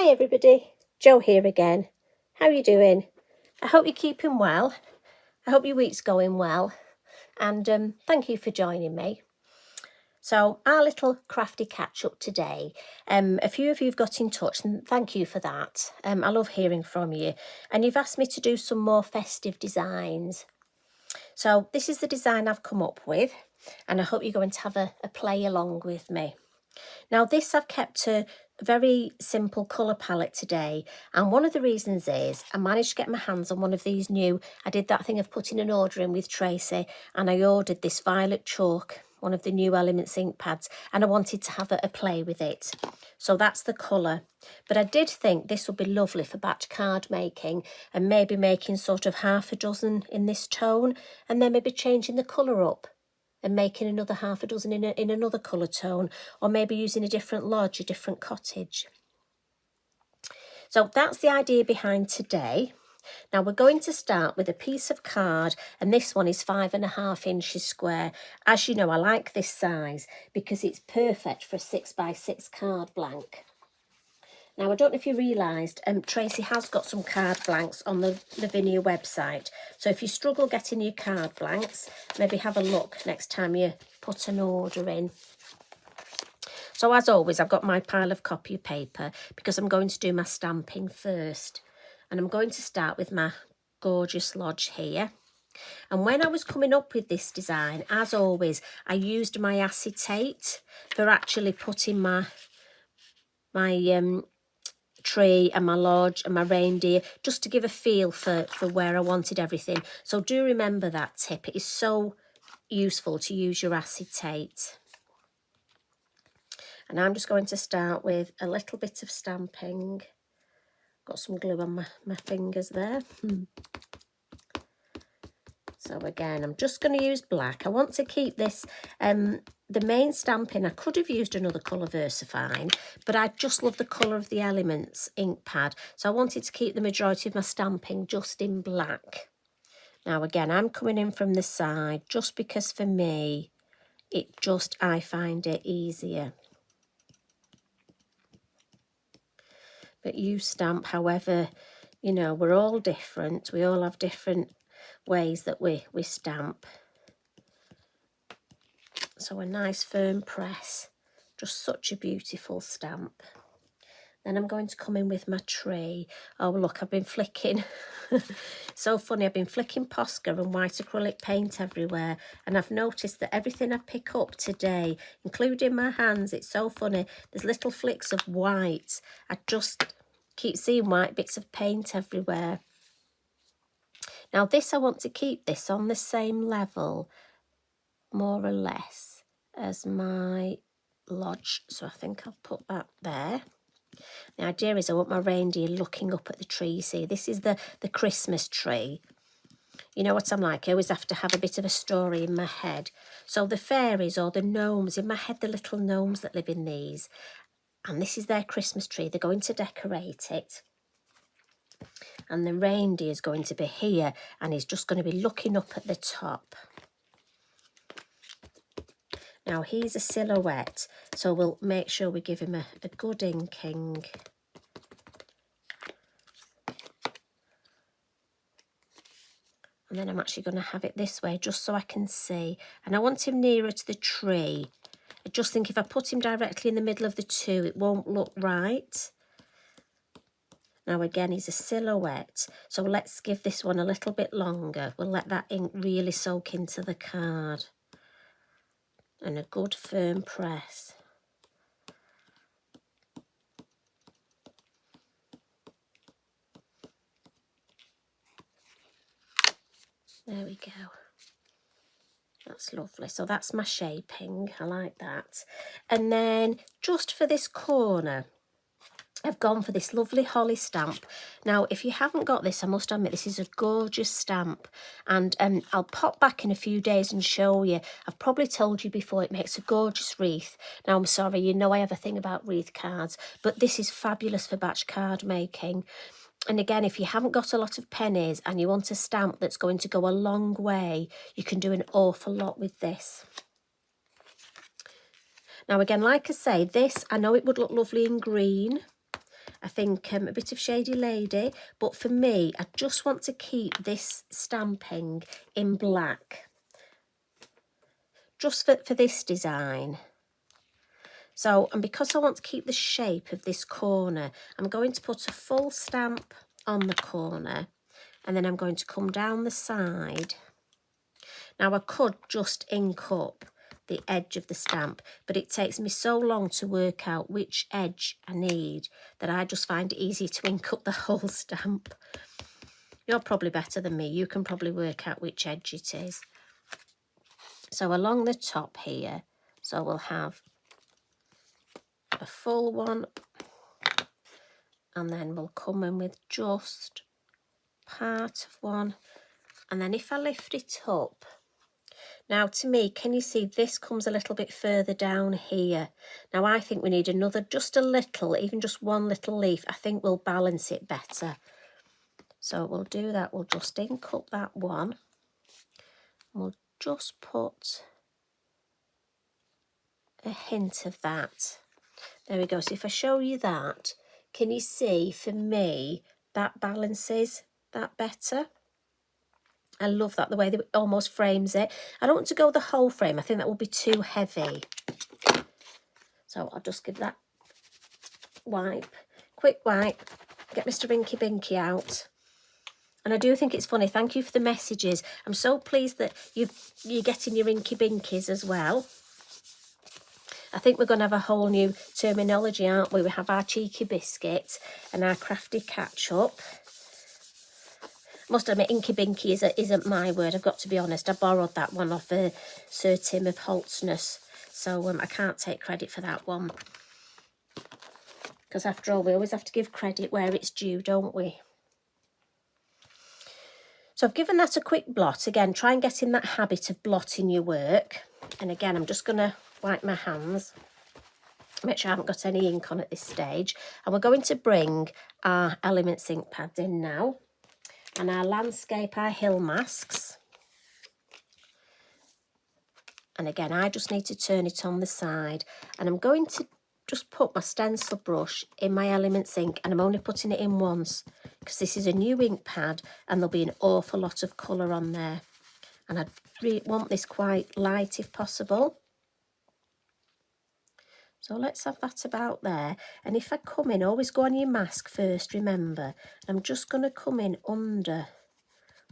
Hi everybody, Jo here again. How are you doing? I hope you're keeping well. I hope your week's going well. And thank you for joining me. So our little crafty catch up today. A few of you have got in touch and thank you for that. I love hearing from you. And you've asked me to do some more festive designs. So this is the design I've come up with. And I hope you're going to have a play along with me. Now this I've kept a very simple colour palette today, and one of the reasons is I managed to get my hands on one of these new, I did that thing of putting an order in with Tracy and I ordered this violet chalk, one of the new Elements ink pads, and I wanted to have a play with it. So that's the colour. But I did think this would be lovely for batch card making and maybe making sort of half a dozen in this tone and then maybe changing the colour up and making another half a dozen in another colour tone, or maybe using a different lodge, a different cottage. So that's the idea behind today. Now we're going to start with a piece of card, and this one is 5.5 inches square. As you know, I like this size because it's perfect for a 6x6 card blank. Now, I don't know if you realised, Tracy has got some card blanks on the Lavinia website. So if you struggle getting your card blanks, maybe have a look next time you put an order in. So as always, I've got my pile of copy paper because I'm going to do my stamping first. And I'm going to start with my gorgeous lodge here. And when I was coming up with this design, as always, I used my acetate for actually putting my tree and my lodge and my reindeer, just to give a feel for where I wanted everything. So do remember that tip. It is so useful to use your acetate. And I'm just going to start with a little bit of stamping. Got some glue on my fingers there. So again, I'm just going to use black. I want to keep this, the main stamping, I could have used another colour VersaFine, but I just love the colour of the Elements ink pad. So I wanted to keep the majority of my stamping just in black. Now again, I'm coming in from the side just because for me, I find it easier. But you stamp however, you know, we're all different. We all have different ways that we stamp. So a nice firm press, just such a beautiful stamp. Then I'm going to come in with my tree. Oh look, I've been flicking, so funny, I've been flicking Posca and white acrylic paint everywhere, and I've noticed that everything I pick up today, including my hands, it's so funny, there's little flicks of white. I just keep seeing white bits of paint everywhere. Now this, I want to keep this on the same level, more or less, as my lodge. So I think I'll put that there. The idea is I want my reindeer looking up at the tree. You see, this is the Christmas tree. You know what I'm like, I always have to have a bit of a story in my head. So the fairies or the gnomes, in my head, the little gnomes that live in these. And this is their Christmas tree. They're going to decorate it. And the reindeer is going to be here and he's just going to be looking up at the top. Now he's a silhouette, so we'll make sure we give him a good inking. And then I'm actually going to have it this way just so I can see. And I want him nearer to the tree. I just think if I put him directly in the middle of the two, it won't look right. Now again, he's a silhouette, so let's give this one a little bit longer. We'll let that ink really soak into the card. And a good firm press. There we go. That's lovely. So that's my shaping. I like that. And then just for this corner, I've gone for this lovely holly stamp. Now, if you haven't got this, I must admit, this is a gorgeous stamp. And I'll pop back in a few days and show you. I've probably told you before, it makes a gorgeous wreath. Now, I'm sorry, you know I have a thing about wreath cards, but this is fabulous for batch card making. And again, if you haven't got a lot of pennies and you want a stamp that's going to go a long way, you can do an awful lot with this. Now, again, like I say, this, I know it would look lovely in green. I think a bit of Shady Lady, but for me, I just want to keep this stamping in black, just for this design. So, and because I want to keep the shape of this corner, I'm going to put a full stamp on the corner, and then I'm going to come down the side. Now, I could just ink up the edge of the stamp, but it takes me so long to work out which edge I need that I just find it easy to ink up the whole stamp. You're probably better than me. You can probably work out which edge it is. So along the top here, so we'll have a full one, and then we'll come in with just part of one. And then if I lift it up, now to me, can you see this comes a little bit further down here? Now I think we need another, just a little, even just one little leaf. I think we'll balance it better. So we'll do that. We'll just ink up that one. We'll just put a hint of that. There we go. So if I show you that, can you see, for me, that balances that better? I love that, the way that it almost frames it. I don't want to go the whole frame. I think that will be too heavy. So I'll just give that quick wipe, get Mr. Inky Binky out. And I do think it's funny. Thank you for the messages. I'm so pleased that you're getting your Inky Binkies as well. I think we're going to have a whole new terminology, aren't we? We have our cheeky biscuits and our crafty catch-up. Must admit, Inky Binky isn't my word, I've got to be honest. I borrowed that one off Sir Tim of Holtsness, so I can't take credit for that one. Because after all, we always have to give credit where it's due, don't we? So I've given that a quick blot. Again, try and get in that habit of blotting your work. And again, I'm just going to wipe my hands, make sure I haven't got any ink on at this stage. And we're going to bring our Elements ink pads in now. And our landscape, our hill masks. And again, I just need to turn it on the side. And I'm going to just put my stencil brush in my Elements ink, and I'm only putting it in once because this is a new ink pad and there'll be an awful lot of colour on there. And I really want this quite light if possible. So let's have that about there. And if I come in, always go on your mask first, remember. I'm just going to come in under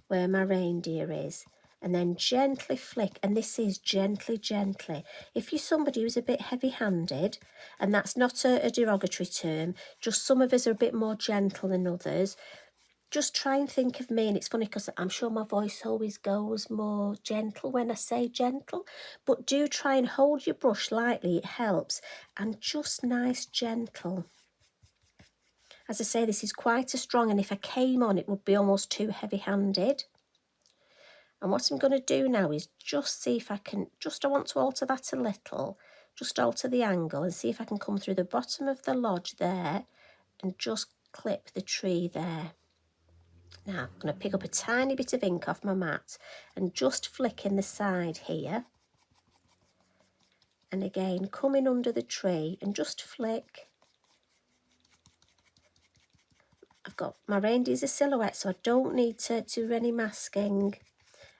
where my reindeer is, and then gently flick, and this is gently. If you're somebody who's a bit heavy-handed, and that's not a derogatory term, just some of us are a bit more gentle than others, just try and think of me. And it's funny because I'm sure my voice always goes more gentle when I say gentle, but do try and hold your brush lightly, it helps, and just nice gentle. As I say, this is quite a strong, and if I came on, it would be almost too heavy-handed. And what I'm going to do now is just see if I can, I want to alter that a little, just alter the angle and see if I can come through the bottom of the lodge there and just clip the tree there. Now, I'm going to pick up a tiny bit of ink off my mat and just flick in the side here. And again, come in under the tree and just flick. I've got my reindeer's a silhouette, so I don't need to do any masking.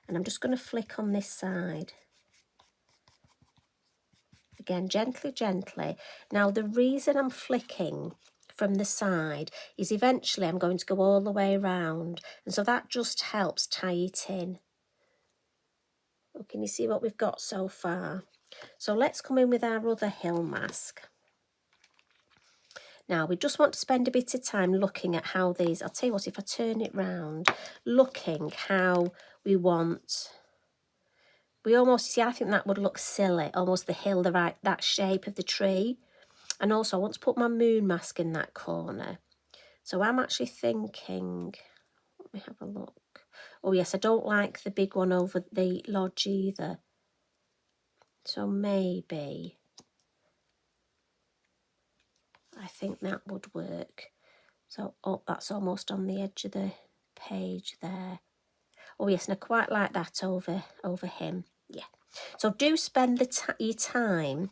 And I'm just going to flick on this side. Again, gently. Now, the reason I'm flicking from the side is eventually I'm going to go all the way around. And so that just helps tie it in. Oh, can you see what we've got so far? So let's come in with our other hill mask. Now, we just want to spend a bit of time looking at how these, I'll tell you what, if I turn it round, looking how we want, we almost, see, I think that would look silly, almost the hill, that shape of the tree. And also, I want to put my moon mask in that corner. So I'm actually thinking, let me have a look. Oh yes, I don't like the big one over the lodge either. So maybe, I think that would work. So, oh, that's almost on the edge of the page there. Oh yes, and I quite like that over him. Yeah. So do spend your time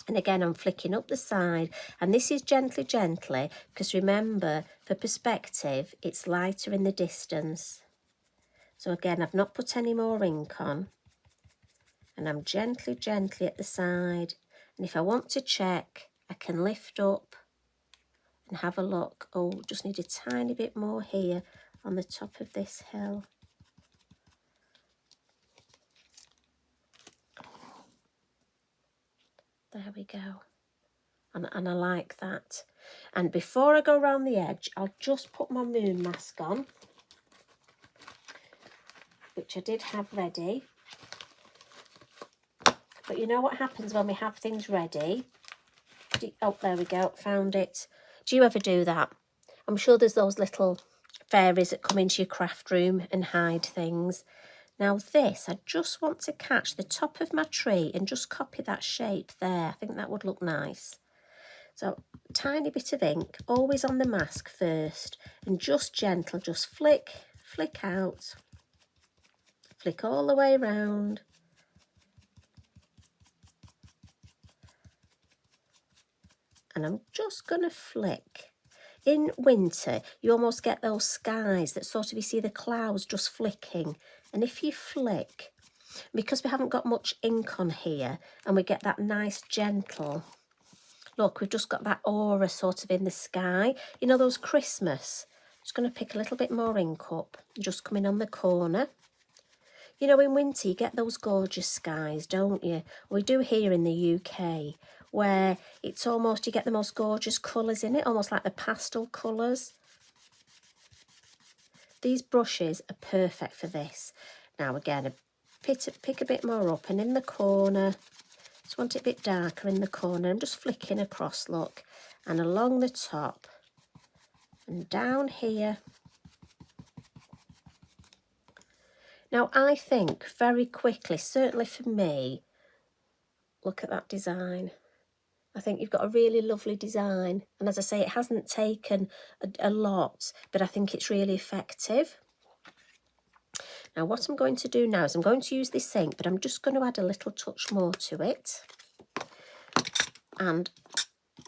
And again, I'm flicking up the side, and this is gently, gently, because remember, for perspective, it's lighter in the distance. So again, I've not put any more ink on, and I'm gently, gently at the side. And if I want to check, I can lift up and have a look. Oh, just need a tiny bit more here on the top of this hill. There we go. And I like that. And before I go around the edge, I'll just put my moon mask on, which I did have ready. But you know what happens when we have things ready? Oh, there we go, found it. Do you ever do that? I'm sure there's those little fairies that come into your craft room and hide things. Now this, I just want to catch the top of my tree and just copy that shape there. I think that would look nice. So, tiny bit of ink, always on the mask first, and just gentle, just flick out, flick all the way around. And I'm just going to flick. In winter, you almost get those skies that sort of, you see the clouds just flicking. And if you flick, because we haven't got much ink on here, and we get that nice gentle, look, we've just got that aura sort of in the sky. You know, those Christmas. Just going to pick a little bit more ink up, just come in on the corner. You know, in winter, you get those gorgeous skies, don't you? We do here in the UK, where it's almost, you get the most gorgeous colours in it, almost like the pastel colours. These brushes are perfect for this. Now, again, pick a bit more up, and in the corner, just want it a bit darker in the corner. I'm just flicking across, look, and along the top, and down here. Now, I think very quickly, certainly for me, look at that design. I think you've got a really lovely design. And as I say, it hasn't taken a lot, but I think it's really effective. Now, what I'm going to do now is I'm going to use this ink, but I'm just going to add a little touch more to it. And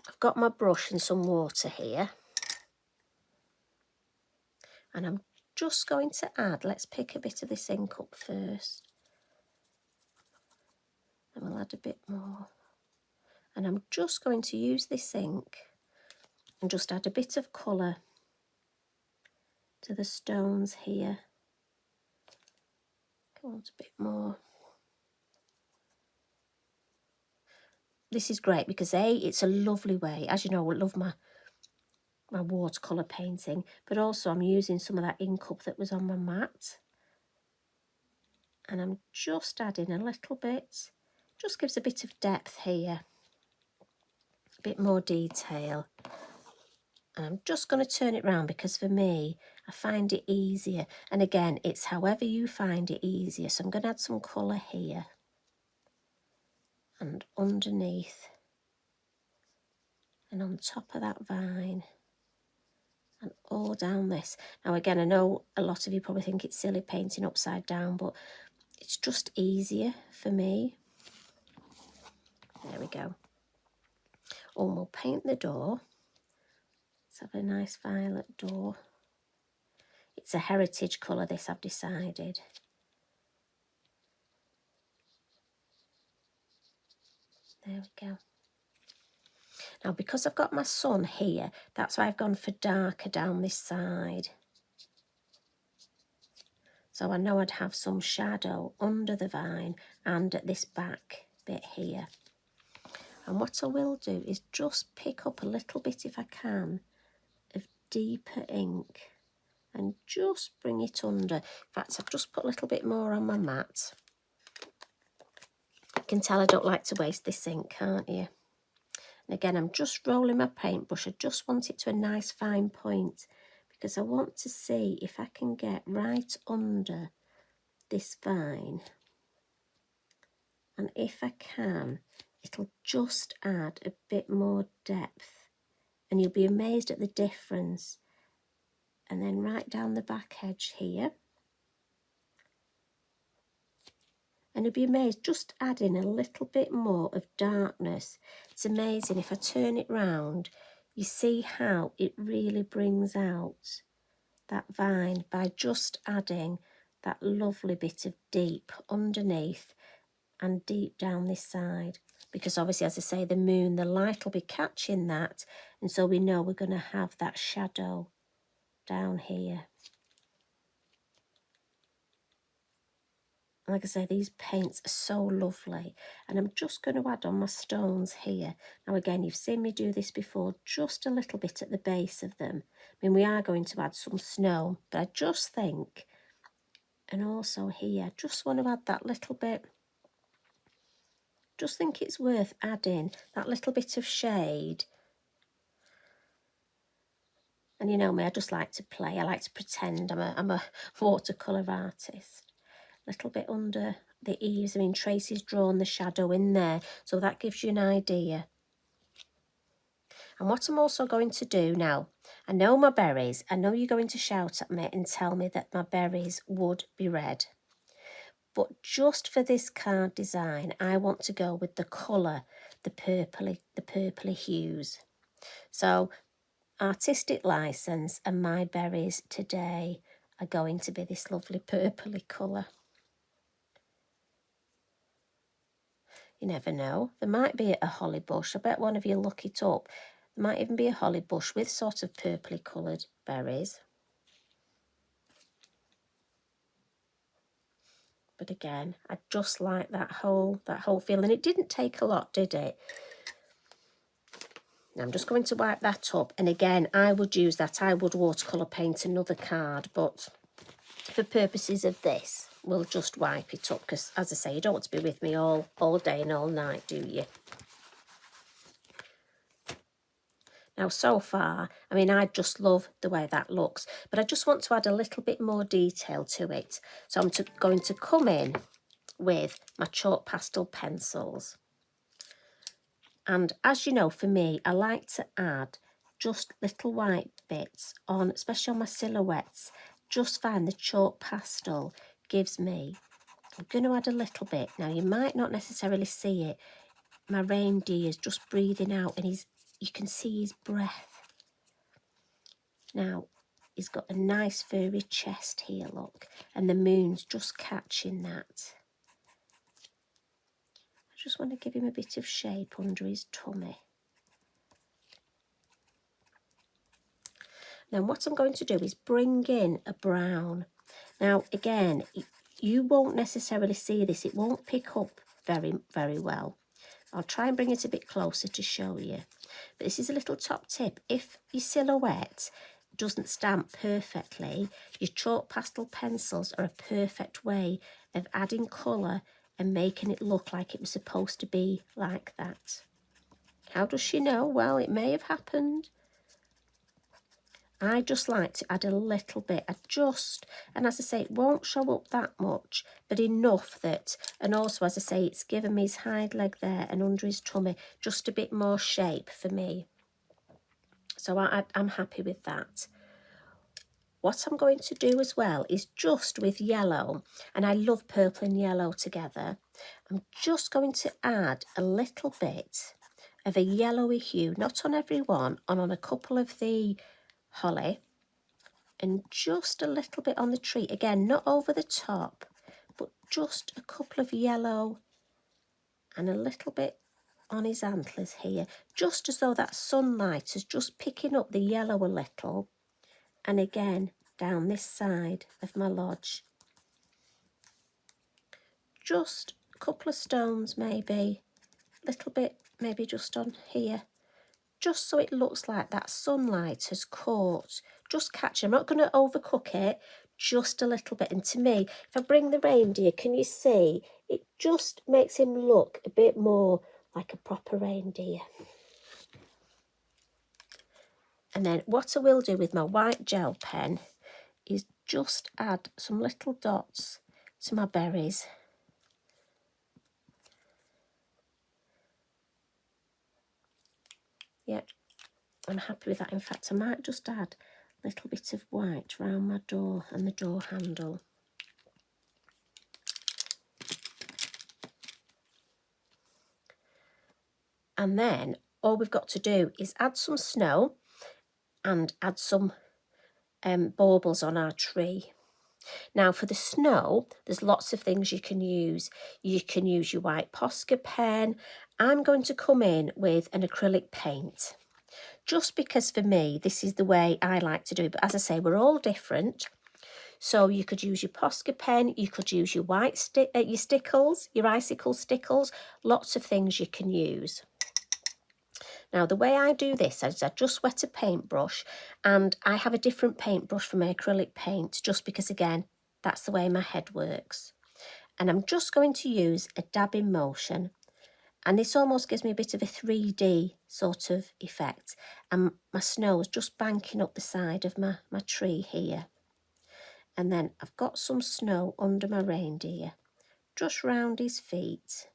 I've got my brush and some water here. And I'm just going to add, let's pick a bit of this ink up first. And we'll add a bit more. And I'm just going to use this ink and just add a bit of colour to the stones here. I want a bit more. This is great because it's a lovely way. As you know, I love my watercolour painting, but also I'm using some of that ink up that was on my mat. And I'm just adding a little bit, just gives a bit of depth here, a bit more detail. And I'm just going to turn it round because for me, I find it easier. And again, it's however you find it easier. So I'm going to add some colour here and underneath and on top of that vine. And all down this. Now again, I know a lot of you probably think it's silly painting upside down, but it's just easier for me. There we go. Oh, and we'll paint the door. Let's have a nice violet door. It's a heritage colour, this, I've decided. There we go. Now, because I've got my sun here, that's why I've gone for darker down this side. So I know I'd have some shadow under the vine and at this back bit here. And what I will do is just pick up a little bit, if I can, of deeper ink and just bring it under. In fact, I've just put a little bit more on my mat. You can tell I don't like to waste this ink, can't you? And again, I'm just rolling my paintbrush. I just want it to a nice fine point because I want to see if I can get right under this vine. And if I can, it'll just add a bit more depth. And you'll be amazed at the difference. And then right down the back edge here. And you'll be amazed, just adding a little bit more of darkness. It's amazing. If I turn it round, you see how it really brings out that vine by just adding that lovely bit of deep underneath and deep down this side. Because obviously, as I say, the moon, the light will be catching that. And so we know we're going to have that shadow down here. Like I say, these paints are so lovely. And I'm just going to add on my stones here. Now again, you've seen me do this before, just a little bit at the base of them. I mean, we are going to add some snow, but I just think, and also here, I just want to add that little bit. Just think it's worth adding that little bit of shade. And you know me, I just like to play. I like to pretend I'm a watercolour artist. Little bit under the eaves. I mean, Tracy's drawn the shadow in there, so that gives you an idea. And what I'm also going to do now, I know my berries, I know you're going to shout at me and tell me that my berries would be red. But just for this card design, I want to go with the colour, the purpley hues. So, artistic license, and my berries today are going to be this lovely purpley colour. You never know. There might be a holly bush. I bet one of you look it up. There might even be a holly bush with sort of purpley coloured berries. But again, I just like that whole feeling. It didn't take a lot, did it? Now I'm just going to wipe that up. And again, I would use that. I would watercolour paint another card, but for purposes of this, we'll just wipe it up because, as I say, you don't want to be with me all day and all night, do you? Now, so far, I mean, I just love the way that looks, but I just want to add a little bit more detail to it. So I'm going to come in with my chalk pastel pencils. And as you know, for me, I like to add just little white bits on, especially on my silhouettes. Just find the chalk pastel gives me. I'm going to add a little bit. Now, you might not necessarily see it. My reindeer is just breathing out and you can see his breath. Now, he's got a nice furry chest here, look, and the moon's just catching that. I just want to give him a bit of shape under his tummy. Now, what I'm going to do is bring in a brown. Now, again, you won't necessarily see this. It won't pick up very, very well. I'll try and bring it a bit closer to show you. But this is a little top tip. If your silhouette doesn't stamp perfectly, your chalk pastel pencils are a perfect way of adding colour and making it look like it was supposed to be like that. How does she know? Well, it may have happened. I just like to add a little bit. And as I say, it won't show up that much, but enough that, and also, as I say, it's given me his hind leg there and under his tummy, just a bit more shape for me. So I'm happy with that. What I'm going to do as well is just with yellow, and I love purple and yellow together, I'm just going to add a little bit of a yellowy hue, not on every one, on a couple of the holly, and just a little bit on the tree. Again, not over the top, but just a couple of yellow and a little bit on his antlers here, just as though that sunlight is just picking up the yellow a little. And again, down this side of my lodge. Just a couple of stones maybe, a little bit maybe just on here, just so it looks like that sunlight has caught. Just catch it. I'm not going to overcook it, just a little bit. And to me, if I bring the reindeer, can you see? It just makes him look a bit more like a proper reindeer. And then what I will do with my white gel pen is just add some little dots to my berries. Yep, I'm happy with that. In fact, I might just add a little bit of white around my door and the door handle. And then all we've got to do is add some snow and add some baubles on our tree. Now for the snow, there's lots of things you can use. You can use your white Posca pen. I'm going to come in with an acrylic paint, just because for me, this is the way I like to do it. But as I say, we're all different. So you could use your Posca pen, you could use your your stickles, your icicle stickles, lots of things you can use. Now, the way I do this is I just wet a paintbrush, and I have a different paintbrush for my acrylic paint, just because, again, that's the way my head works. And I'm just going to use a dabbing motion, and this almost gives me a bit of a 3D sort of effect. And my snow is just banking up the side of my tree here. And then I've got some snow under my reindeer, just round his feet.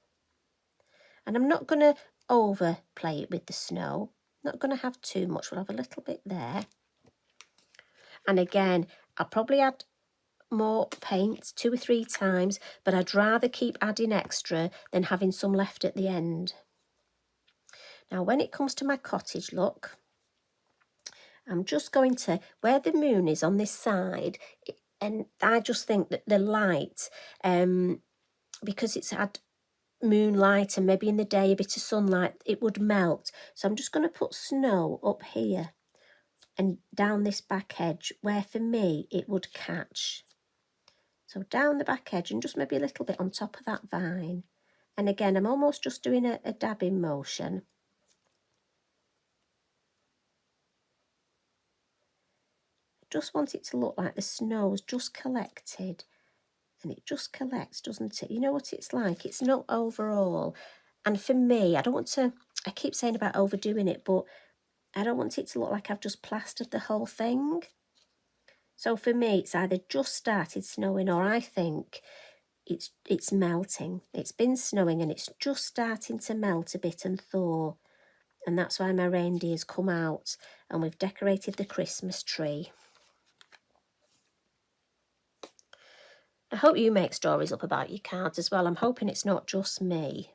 And I'm not going to overplay it with the snow. Not going to have too much. We'll have a little bit there. And again, I'll probably add more paint 2 or 3 times, but I'd rather keep adding extra than having some left at the end. Now, when it comes to my cottage look, I'm just going to, where the moon is on this side, and I just think that the light, because it's had moonlight and maybe in the day a bit of sunlight, it would melt. So I'm just going to put snow up here and down this back edge where for me it would catch. So down the back edge and just maybe a little bit on top of that vine. And again, I'm almost just doing a dabbing motion. I just want it to look like the snow's just collected. And it just collects, doesn't it? You know what it's like? It's not overall. And for me, I don't want to, I keep saying about overdoing it, but I don't want it to look like I've just plastered the whole thing. So for me, it's either just started snowing, or I think it's melting. It's been snowing and it's just starting to melt a bit and thaw. And that's why my reindeers come out and we've decorated the Christmas tree. I hope you make stories up about your cards as well. I'm hoping it's not just me.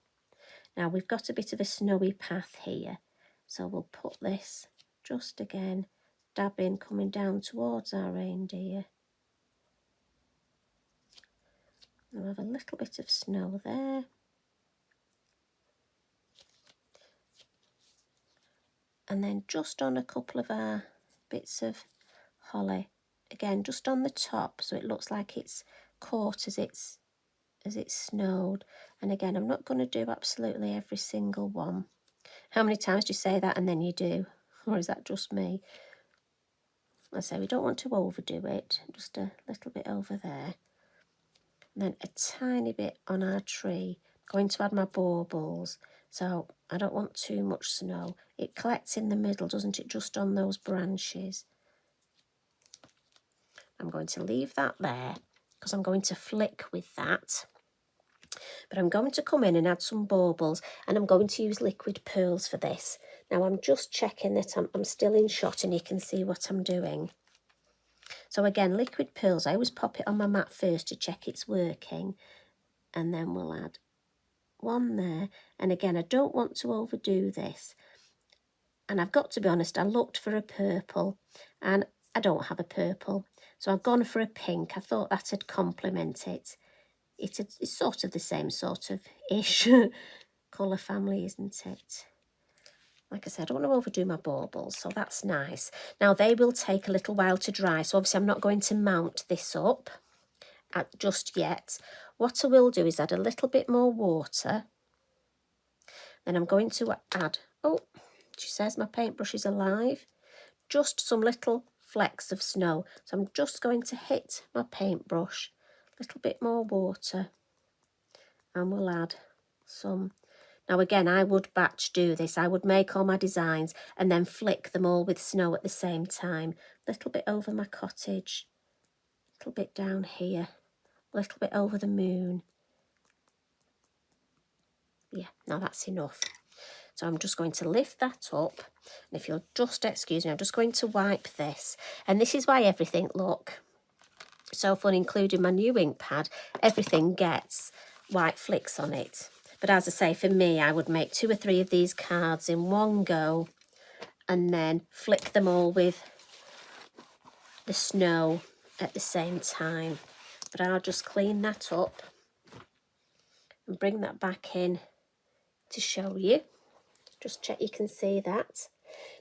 Now we've got a bit of a snowy path here. So we'll put this just again, dabbing, coming down towards our reindeer. We'll have a little bit of snow there. And then just on a couple of our bits of holly. Again, just on the top, so it looks like it's caught as it's snowed. And again, I'm not going to do absolutely every single one. How many times do you say that and then you do? Or is that just me? I say we don't want to overdo it. Just a little bit over there. And then a tiny bit on our tree. I'm going to add my baubles. So I don't want too much snow. It collects in the middle, doesn't it? Just on those branches. I'm going to leave that there because I'm going to flick with that. But I'm going to come in and add some baubles, and I'm going to use liquid pearls for this. Now I'm just checking that I'm still in shot and you can see what I'm doing. So again, liquid pearls, I always pop it on my mat first to check it's working. And then we'll add one there. And again, I don't want to overdo this. And I've got to be honest, I looked for a purple and I don't have a purple. So I've gone for a pink. I thought that would complement it. It's sort of the same sort of ish colour family, isn't it? Like I said, I don't want to overdo my baubles, so that's nice. Now, they will take a little while to dry, so obviously I'm not going to mount this up just yet. What I will do is add a little bit more water. Then I'm going to add, oh, she says my paintbrush is alive, just some little flecks of snow. So I'm just going to hit my paintbrush, a little bit more water, and we'll add some. Now again, I would batch do this. I would make all my designs and then flick them all with snow at the same time. A little bit over my cottage, a little bit down here, a little bit over the moon. Yeah, now that's enough. So I'm just going to lift that up. And if you'll just excuse me, I'm just going to wipe this. And this is why everything, look, so fun, including my new ink pad, everything gets white flicks on it. But as I say, for me, I would make 2 or 3 of these cards in one go and then flick them all with the snow at the same time. But I'll just clean that up and bring that back in to show you. Just check you can see that.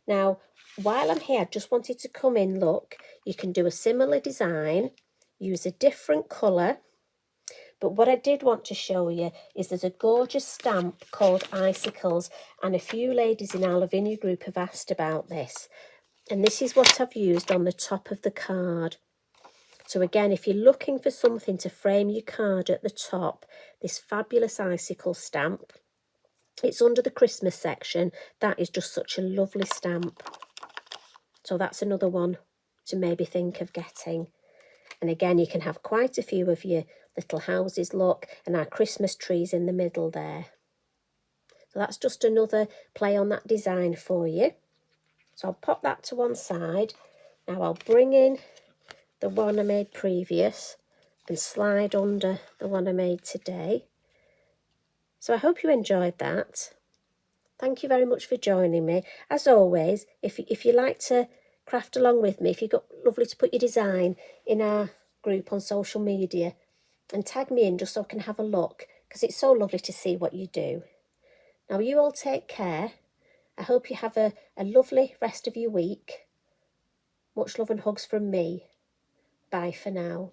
Now, while I'm here, I just wanted to come in, look, you can do a similar design, use a different colour, but what I did want to show you is there's a gorgeous stamp called Icicles, and a few ladies in our Lavinia group have asked about this. And this is what I've used on the top of the card. So again, if you're looking for something to frame your card at the top, this fabulous icicle stamp, it's under the Christmas section. That is just such a lovely stamp. So that's another one to maybe think of getting. And again, you can have quite a few of your little houses, look, and our Christmas trees in the middle there. So that's just another play on that design for you. So I'll pop that to one side. Now I'll bring in the one I made previous and slide under the one I made today. So I hope you enjoyed that. Thank you very much for joining me. As always, if you like to craft along with me, if you've got lovely to put your design in our group on social media and tag me in just so I can have a look, because it's so lovely to see what you do. Now you all take care. I hope you have a lovely rest of your week. Much love and hugs from me. Bye for now.